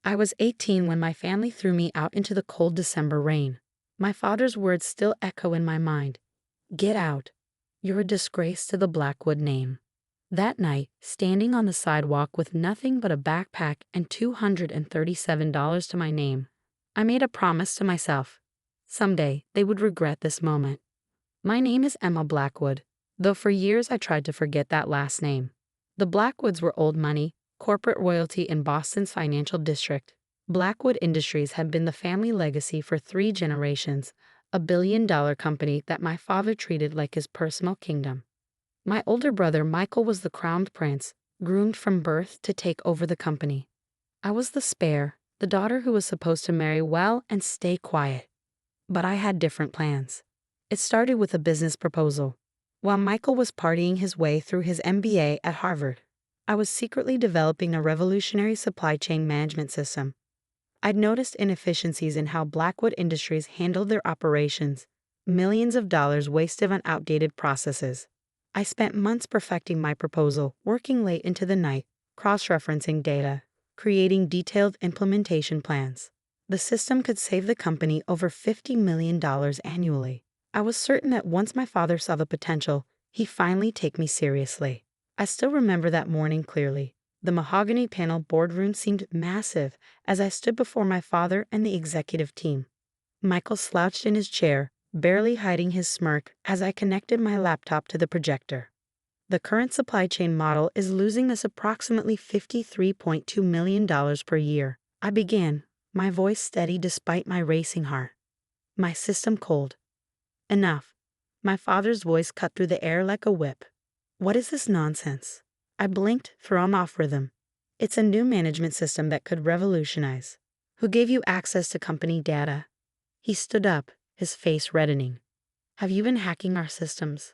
I was 18 when my family threw me out into the cold December rain. My father's words still echo in my mind. Get out. You're a disgrace to the Blackwood name. That night, standing on the sidewalk with nothing but a backpack and $237 to my name, I made a promise to myself. Someday, they would regret this moment. My name is Emma Blackwood, though for years I tried to forget that last name. The Blackwoods were old money, corporate royalty in Boston's financial district. Blackwood Industries had been the family legacy for 3 generations, a billion-dollar company that my father treated like his personal kingdom. My older brother Michael was the crowned prince, groomed from birth to take over the company. I was the spare, the daughter who was supposed to marry well and stay quiet. But I had different plans. It started with a business proposal. While Michael was partying his way through his MBA at Harvard, I was secretly developing a revolutionary supply chain management system. I'd noticed inefficiencies in how Blackwood Industries handled their operations, millions of dollars wasted on outdated processes. I spent months perfecting my proposal, working late into the night, cross-referencing data, creating detailed implementation plans. The system could save the company over $50 million annually. I was certain that once my father saw the potential, he'd finally take me seriously. I still remember that morning clearly. The mahogany panel boardroom seemed massive as I stood before my father and the executive team. Michael slouched in his chair, barely hiding his smirk as I connected my laptop to the projector. The current supply chain model is losing us approximately $53.2 million per year. I began, my voice steady despite my racing heart. My system cold. Enough. My father's voice cut through the air like a whip. What is this nonsense? I blinked, thrown off rhythm. It's a new management system that could revolutionize. Who gave you access to company data? He stood up, his face reddening. Have you been hacking our systems?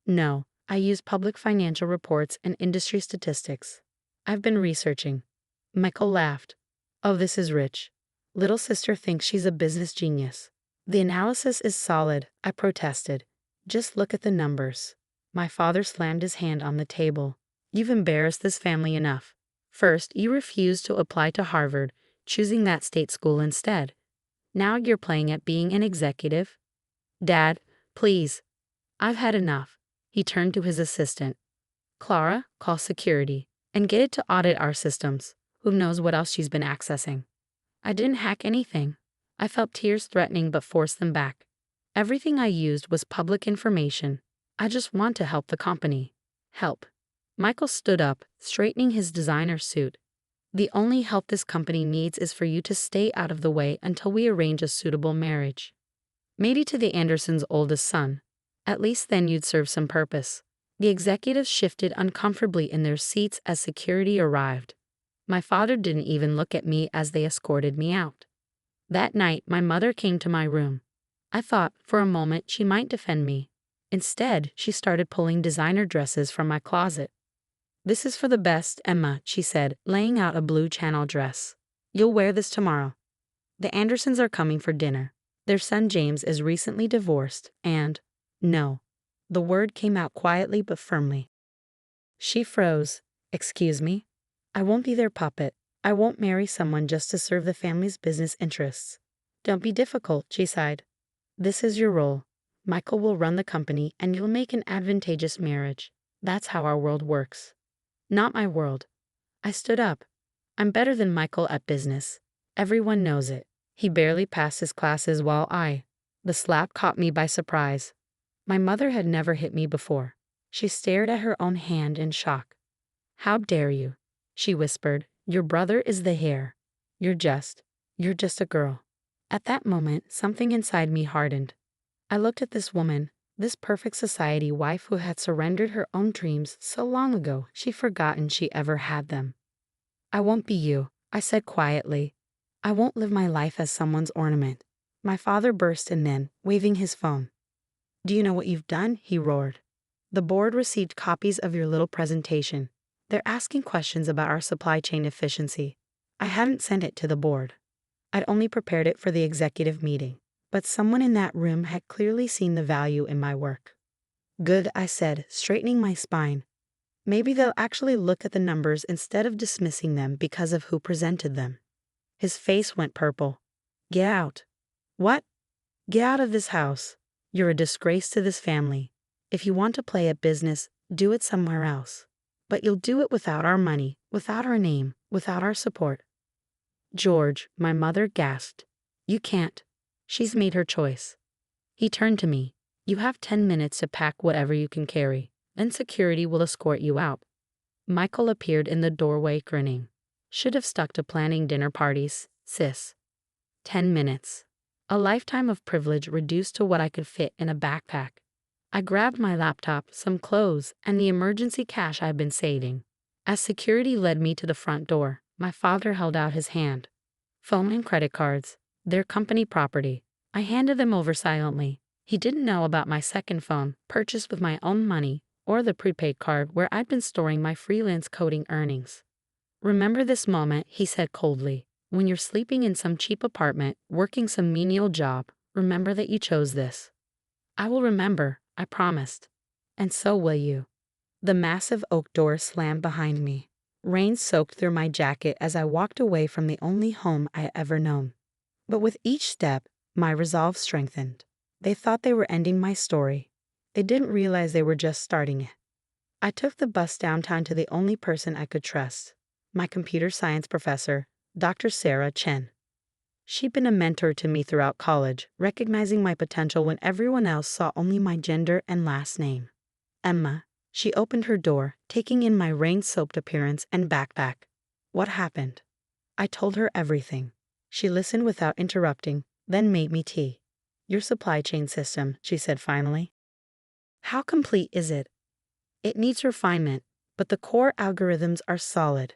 No, I use public financial reports and industry statistics. I've been researching. Michael laughed. Oh, this is rich. Little sister thinks she's a business genius. The analysis is solid, I protested. Just look at the numbers. My father slammed his hand on the table. You've embarrassed this family enough. First, you refused to apply to Harvard, choosing that state school instead. Now you're playing at being an executive. Dad, please. I've had enough. He turned to his assistant. Clara, call security, and get it to audit our systems. Who knows what else she's been accessing? I didn't hack anything. I felt tears threatening but forced them back. Everything I used was public information. I just want to help the company. Help. Michael stood up, straightening his designer suit. The only help this company needs is for you to stay out of the way until we arrange a suitable marriage. Maybe to the Andersons' oldest son. At least then you'd serve some purpose. The executives shifted uncomfortably in their seats as security arrived. My father didn't even look at me as they escorted me out. That night, my mother came to my room. I thought, for a moment, she might defend me. Instead, she started pulling designer dresses from my closet. This is for the best, Emma, she said, laying out a blue channel dress. You'll wear this tomorrow. The Andersons are coming for dinner. Their son James is recently divorced, and, no. The word came out quietly but firmly. She froze. Excuse me? I won't be their puppet. I won't marry someone just to serve the family's business interests. Don't be difficult, she sighed. This is your role. Michael will run the company and you'll make an advantageous marriage. That's how our world works. Not my world. I stood up. I'm better than Michael at business. Everyone knows it. He barely passed his classes while the slap caught me by surprise. My mother had never hit me before. She stared at her own hand in shock. How dare you? She whispered. Your brother is the heir. You're just a girl. At that moment, something inside me hardened. I looked at this woman, this perfect society wife who had surrendered her own dreams so long ago she'd forgotten she ever had them. I won't be you, I said quietly. I won't live my life as someone's ornament. My father burst in then, waving his phone. Do you know what you've done? He roared. The board received copies of your little presentation. They're asking questions about our supply chain efficiency. I hadn't sent it to the board. I'd only prepared it for the executive meeting, but someone in that room had clearly seen the value in my work. Good, I said, straightening my spine. Maybe they'll actually look at the numbers instead of dismissing them because of who presented them. His face went purple. Get out. What? Get out of this house. You're a disgrace to this family. If you want to play at business, do it somewhere else. But you'll do it without our money, without our name, without our support. George, my mother gasped. You can't. She's made her choice. He turned to me. You have 10 minutes to pack whatever you can carry. Then security will escort you out. Michael appeared in the doorway grinning. Should have stuck to planning dinner parties, sis. 10 minutes. A lifetime of privilege reduced to what I could fit in a backpack. I grabbed my laptop, some clothes, and the emergency cash I'd been saving. As security led me to the front door, my father held out his hand. Phone and credit cards. They're company property. I handed them over silently. He didn't know about my second phone, purchased with my own money, or the prepaid card where I'd been storing my freelance coding earnings. Remember this moment, he said coldly. When you're sleeping in some cheap apartment, working some menial job, remember that you chose this. I will remember, I promised. And so will you. The massive oak door slammed behind me. Rain soaked through my jacket as I walked away from the only home I had ever known. But with each step, my resolve strengthened. They thought they were ending my story. They didn't realize they were just starting it. I took the bus downtown to the only person I could trust, my computer science professor, Dr. Sarah Chen. She'd been a mentor to me throughout college, recognizing my potential when everyone else saw only my gender and last name. Emma. She opened her door, taking in my rain-soaked appearance and backpack. What happened? I told her everything. She listened without interrupting, then made me tea. Your supply chain system, she said finally. How complete is it? It needs refinement, but the core algorithms are solid.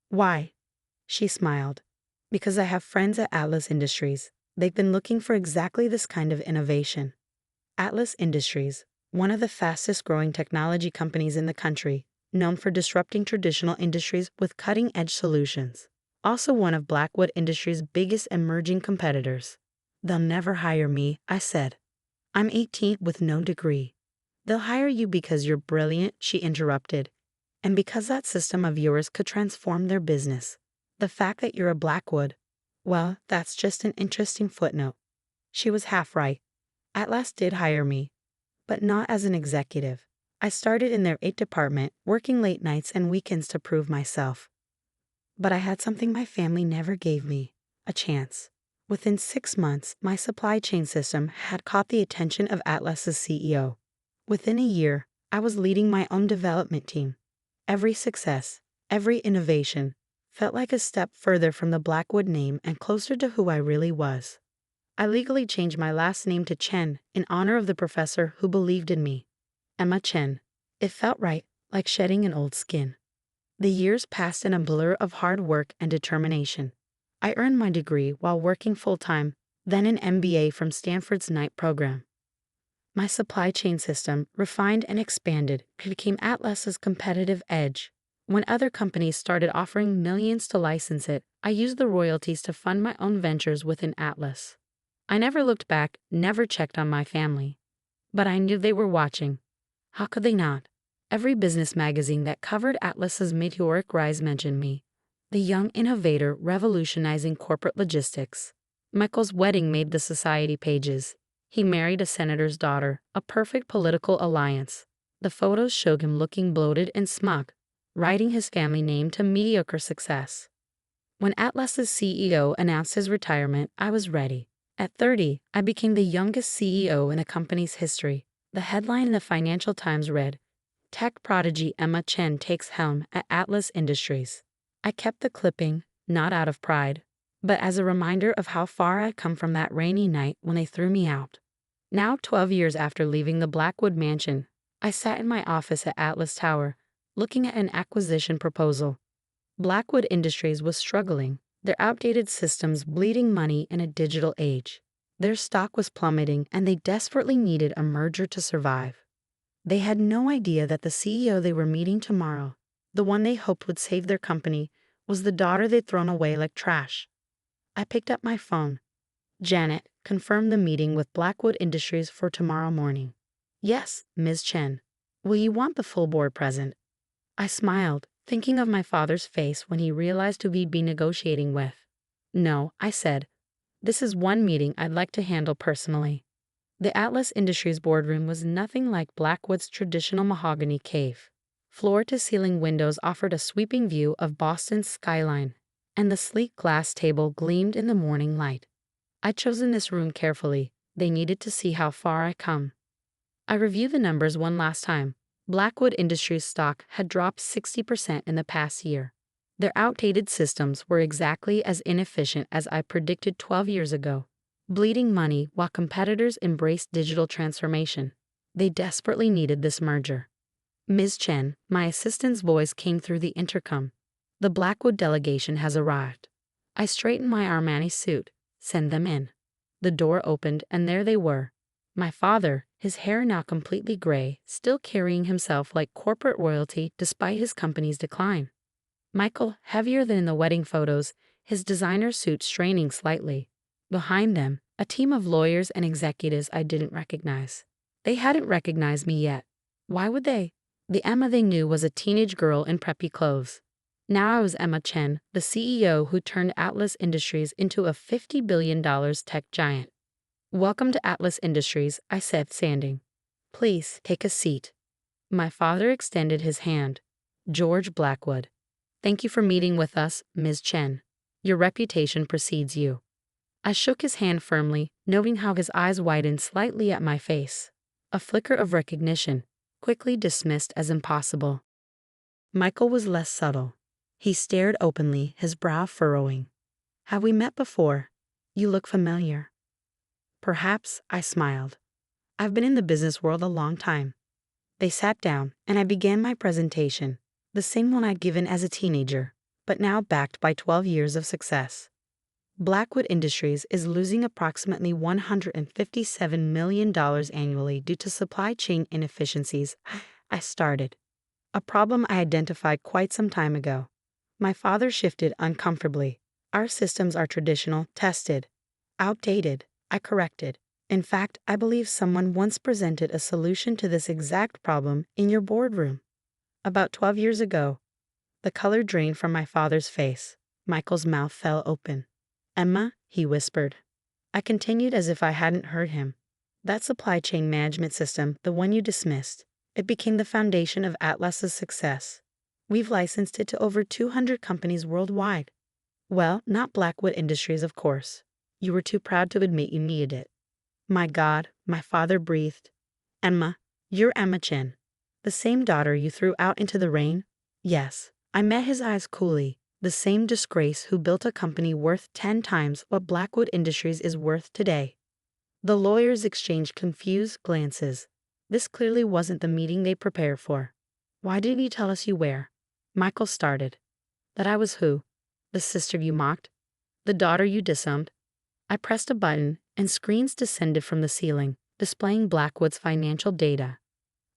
Why? She smiled. Because I have friends at Atlas Industries. They've been looking for exactly this kind of innovation. Atlas Industries, one of the fastest-growing technology companies in the country, known for disrupting traditional industries with cutting-edge solutions. Also one of Blackwood Industries' biggest emerging competitors. They'll never hire me, I said. I'm 18 with no degree. They'll hire you because you're brilliant, she interrupted. And because that system of yours could transform their business. The fact that you're a Blackwood, well, that's just an interesting footnote. She was half right. Atlas did hire me. But not as an executive. I started in their aita department, working late nights and weekends to prove myself. But I had something my family never gave me, a chance. Within 6 months, my supply chain system had caught the attention of Atlas's CEO. Within a year, I was leading my own development team. Every success, every innovation, felt like a step further from the Blackwood name and closer to who I really was. I legally changed my last name to Chen in honor of the professor who believed in me. Emma Chen. It felt right, like shedding an old skin. The years passed in a blur of hard work and determination. I earned my degree while working full-time, then an MBA from Stanford's Knight program. My supply chain system, refined and expanded, became Atlas's competitive edge. When other companies started offering millions to license it, I used the royalties to fund my own ventures within Atlas. I never looked back, never checked on my family. But I knew they were watching. How could they not? Every business magazine that covered Atlas's meteoric rise mentioned me. The young innovator revolutionizing corporate logistics. Michael's wedding made the society pages. He married a senator's daughter, a perfect political alliance. The photos showed him looking bloated and smug, riding his family name to mediocre success. When Atlas's CEO announced his retirement, I was ready. At 30, I became the youngest CEO in a company's history. The headline in the Financial Times read, Tech prodigy Emma Chen takes helm at Atlas Industries. I kept the clipping, not out of pride, but as a reminder of how far I'd come from that rainy night when they threw me out. Now, 12 years after leaving the Blackwood mansion, I sat in my office at Atlas Tower, looking at an acquisition proposal. Blackwood Industries was struggling. Their outdated systems bleeding money in a digital age. Their stock was plummeting and they desperately needed a merger to survive. They had no idea that the CEO they were meeting tomorrow, the one they hoped would save their company, was the daughter they'd thrown away like trash. I picked up my phone. Janet confirmed the meeting with Blackwood Industries for tomorrow morning. Yes, Ms. Chen. Will you want the full board present? I smiled, thinking of my father's face when he realized who he'd be negotiating with. No, I said. This is one meeting I'd like to handle personally. The Atlas Industries boardroom was nothing like Blackwood's traditional mahogany cave. Floor-to-ceiling windows offered a sweeping view of Boston's skyline, and the sleek glass table gleamed in the morning light. I'd chosen this room carefully. They needed to see how far I come. I reviewed the numbers one last time. Blackwood Industries stock had dropped 60% in the past year. Their outdated systems were exactly as inefficient as I predicted 12 years ago, bleeding money while competitors embraced digital transformation. They desperately needed this merger. Ms. Chen, my assistant's voice came through the intercom. The Blackwood delegation has arrived. I straightened my Armani suit. Send them in. The door opened, and there they were. My father, his hair now completely gray, still carrying himself like corporate royalty despite his company's decline. Michael, heavier than in the wedding photos, his designer suit straining slightly. Behind them, a team of lawyers and executives I didn't recognize. They hadn't recognized me yet. Why would they? The Emma they knew was a teenage girl in preppy clothes. Now I was Emma Chen, the CEO who turned Atlas Industries into a $50 billion tech giant. Welcome to Atlas Industries, I said, standing. Please, take a seat. My father extended his hand. George Blackwood. Thank you for meeting with us, Ms. Chen. Your reputation precedes you. I shook his hand firmly, noting how his eyes widened slightly at my face. A flicker of recognition, quickly dismissed as impossible. Michael was less subtle. He stared openly, his brow furrowing. Have we met before? You look familiar. Perhaps, I smiled. I've been in the business world a long time. They sat down, and I began my presentation, the same one I'd given as a teenager, but now backed by 12 years of success. Blackwood Industries is losing approximately $157 million annually due to supply chain inefficiencies. I started. A problem I identified quite some time ago. My father shifted uncomfortably. Our systems are traditional, tested, outdated. I corrected. In fact, I believe someone once presented a solution to this exact problem in your boardroom. About 12 years ago. The color drained from my father's face. Michael's mouth fell open. Emma, he whispered. I continued as if I hadn't heard him. That supply chain management system, the one you dismissed, it became the foundation of Atlas's success. We've licensed it to over 200 companies worldwide. Well, not Blackwood Industries, of course. You were too proud to admit you needed it. My God, my father breathed. Emma, you're Emma Chen. The same daughter you threw out into the rain? Yes. I met his eyes coolly. The same disgrace who built a company worth 10 times what Blackwood Industries is worth today. The lawyers exchanged confused glances. This clearly wasn't the meeting they prepared for. Why didn't you tell us you were? Michael started. That I was who? The sister you mocked? The daughter you disowned? I pressed a button, and screens descended from the ceiling, displaying Blackwood's financial data.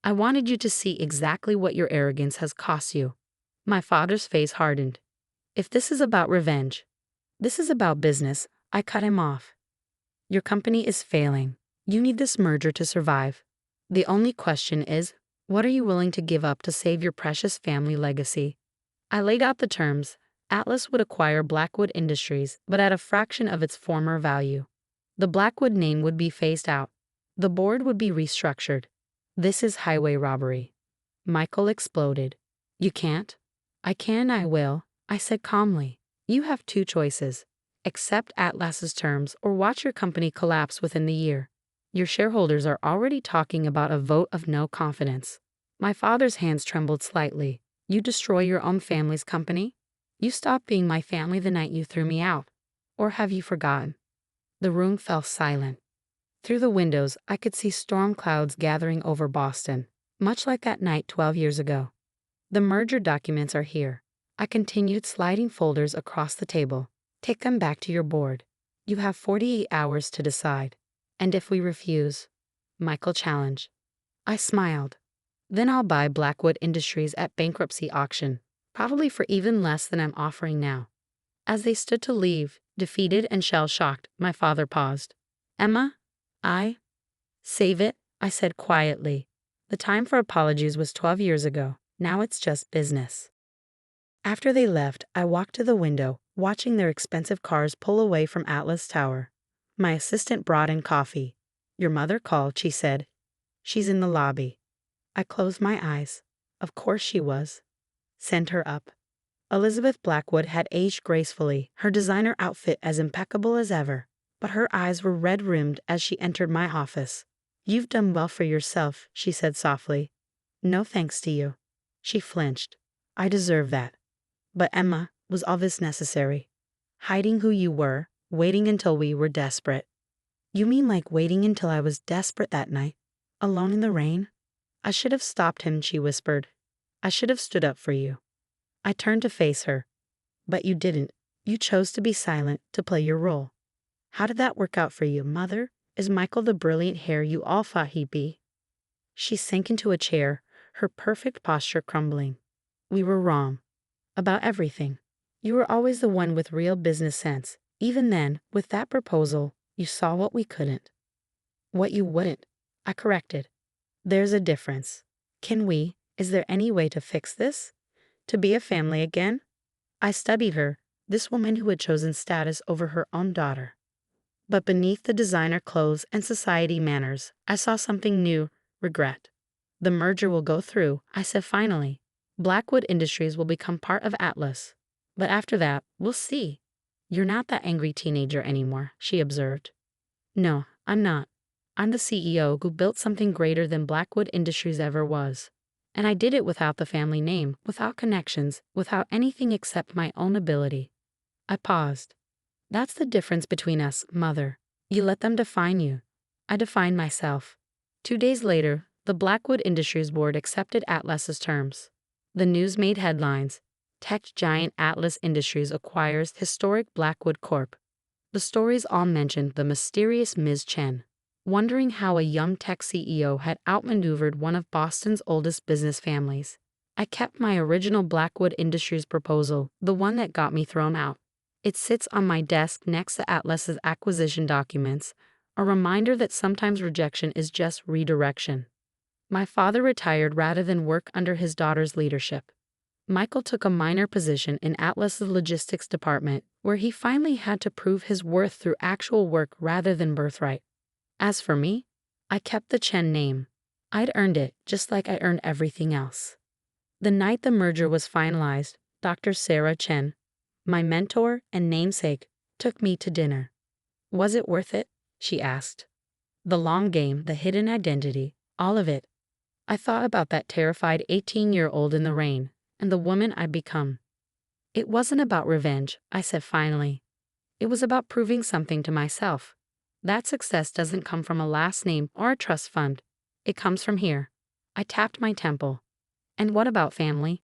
I wanted you to see exactly what your arrogance has cost you. My father's face hardened. If this is about revenge, this is about business. I cut him off. Your company is failing. You need this merger to survive. The only question is, what are you willing to give up to save your precious family legacy? I laid out the terms. Atlas would acquire Blackwood Industries, but at a fraction of its former value. The Blackwood name would be phased out. The board would be restructured. This is highway robbery. Michael exploded. You can't? I can, I will, I said calmly. You have two choices. Accept Atlas's terms or watch your company collapse within the year. Your shareholders are already talking about a vote of no confidence. My father's hands trembled slightly. You destroy your own family's company? You stopped being my family the night you threw me out. Or have you forgotten? The room fell silent. Through the windows, I could see storm clouds gathering over Boston, much like that night 12 years ago. The merger documents are here. I continued sliding folders across the table. Take them back to your board. You have 48 hours to decide. And if we refuse? Michael challenged. I smiled. Then I'll buy Blackwood Industries at bankruptcy auction, probably for even less than I'm offering now. As they stood to leave, defeated and shell-shocked, my father paused. Emma? Save it, I said quietly. The time for apologies was 12 years ago. Now it's just business. After they left, I walked to the window, watching their expensive cars pull away from Atlas Tower. My assistant brought in coffee. "Your mother called," she said. "She's in the lobby." I closed my eyes. Of course she was. Send her up. Elizabeth Blackwood had aged gracefully, her designer outfit as impeccable as ever, but her eyes were red-rimmed as she entered my office. "You've done well for yourself," she said softly. "No thanks to you." She flinched. "I deserve that. But Emma, was all this necessary? Hiding who you were, waiting until we were desperate." "You mean like waiting until I was desperate that night? Alone in the rain?" "I should have stopped him," she whispered. "I should have stood up for you." I turned to face her. "But you didn't. You chose to be silent, to play your role. How did that work out for you, Mother? Is Michael the brilliant hare you all thought he'd be?" She sank into a chair, her perfect posture crumbling. "We were wrong. About everything. You were always the one with real business sense. Even then, with that proposal, you saw what we couldn't." "What you wouldn't," I corrected. "There's a difference. Is there any way to fix this? To be a family again?" I studied her, this woman who had chosen status over her own daughter. But beneath the designer clothes and society manners, I saw something new: regret. "The merger will go through," I said finally. "Blackwood Industries will become part of Atlas. But after that, we'll see." "You're not that angry teenager anymore," she observed. "No, I'm not. I'm the CEO who built something greater than Blackwood Industries ever was. And I did it without the family name, without connections, without anything except my own ability." I paused. "That's the difference between us, Mother. You let them define you. I defined myself." 2 days later, the Blackwood Industries board accepted Atlas's terms. The news made headlines. Tech giant Atlas Industries acquires historic Blackwood Corp. The stories all mentioned the mysterious Ms. Chen. Wondering how a young tech CEO had outmaneuvered one of Boston's oldest business families, I kept my original Blackwood Industries proposal, the one that got me thrown out. It sits on my desk next to Atlas's acquisition documents, a reminder that sometimes rejection is just redirection. My father retired rather than work under his daughter's leadership. Michael took a minor position in Atlas's logistics department, where he finally had to prove his worth through actual work rather than birthright. As for me, I kept the Chen name. I'd earned it, just like I earned everything else. The night the merger was finalized, Dr. Sarah Chen, my mentor and namesake, took me to dinner. "Was it worth it?" she asked. "The long game, the hidden identity, all of it." I thought about that terrified 18-year-old in the rain, and the woman I'd become. "It wasn't about revenge," I said finally. "It was about proving something to myself. That success doesn't come from a last name or a trust fund. It comes from here." I tapped my temple. "And what about family?"